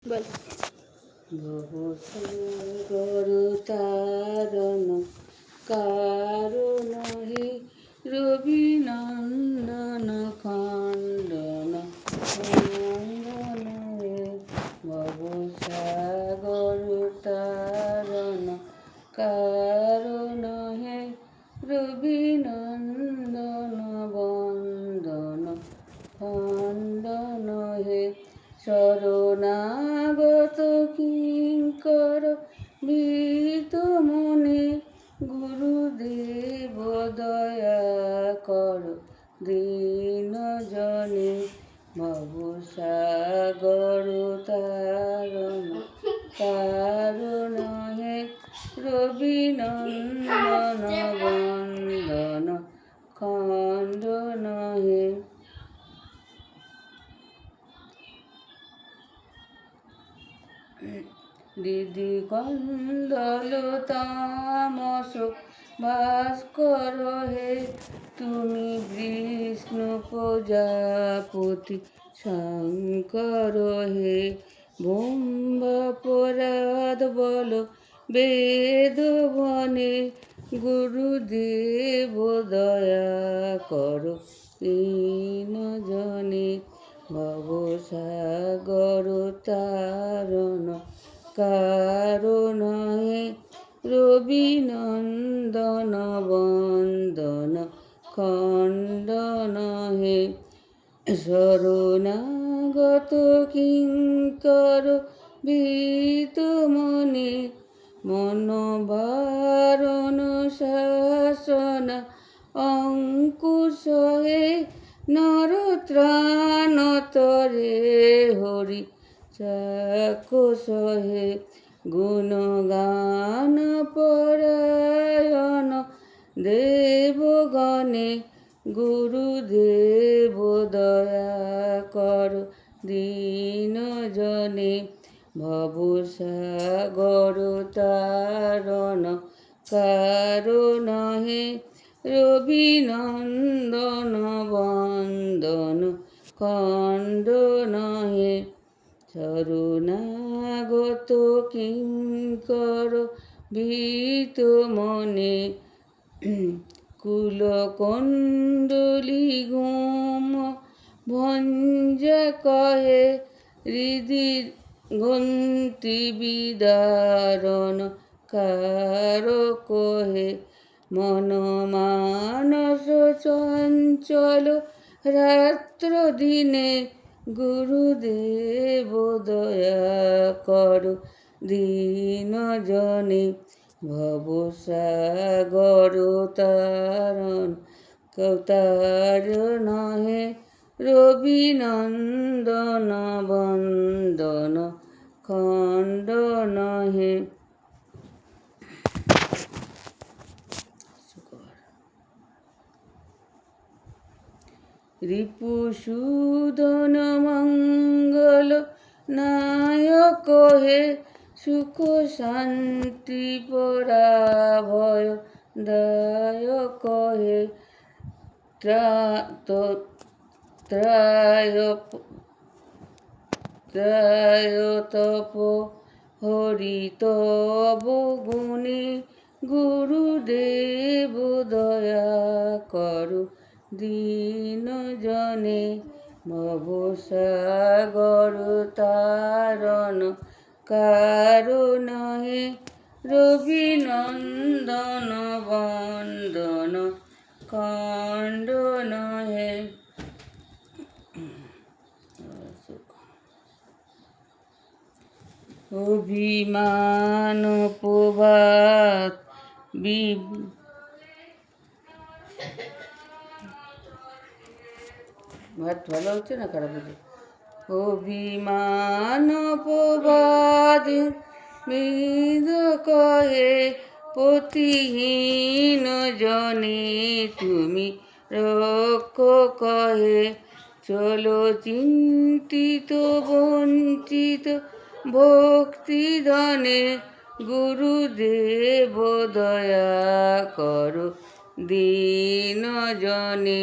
বল। ভবসাগর তারণ কারণ হে রবিনন্দন খণ্ডন খণ্ডন হে ভবসাগর তারণ কারণ হে রবিনন্দন বন্দন খণ্ডন হে শরণাগত কিঙ্কর ভীত মনে গুরুদেব দয়া কর দীন জনে ভবসাগর তারণ কারণ হে রবিনন্দন বন্দন খণ্ডন হে দিদি কন্দল তামস ভাস্কর হে তুমি বিষ্ণু প্রজাপতি শঙ্কর হে ব্রহ্মপরাধ বল বেদ বনে গুরুদেব দয়া কর দীন জনে ভবসাগর তারণ কারণ হে রবিনন্দন বন্দন খণ্ডন হে শরণাগত কিঙ্কর ভীত মনে মনোবারণ শাসন অঙ্কুশ হে নরত্রাণ তরে হরি চাক্ষুষ হে গুণগান পরায়ণ দেবগণে গুরুদেব দয়া কর দীন জনে ভবসাগর তারণ কারণ হে রবিনন্দন বন্দন খণ্ডন হে শরণাগত কিঙ্কর ভীত মনে কুলকুণ্ডলী গোম ভঞ্জ কহে হৃদি গ্রন্থি বিদারণ কারক হে মন মানস চঞ্চল রাত্র দিনে গুরুদেব দয়া কর দীন জনে ভবসাগর তারণ কারণ হে রবিনন্দন বন্দন খণ্ডন হে রিপুসূদন মঙ্গল নায়ক হে সুখ শান্তি পরাভয় দায়ক হে ত্রায়তপ হরিতব গুণে গুরুদেব দয়া কর দীন জনে ভবসাগর তারণ কারণ হে রবিনন্দন বন্দন খণ্ডন হে অভিমান প্রভাত ভাত ভালো হচ্ছে না খারাপ হচ্ছে অভিমান প্রবাদ মৃদ কহে পতিহীন জনে তুমি রক্ষ কহে চলো চিন্তিত বঞ্চিত ভক্তি ধনে গুরুদেব দয়া কর দীন জনে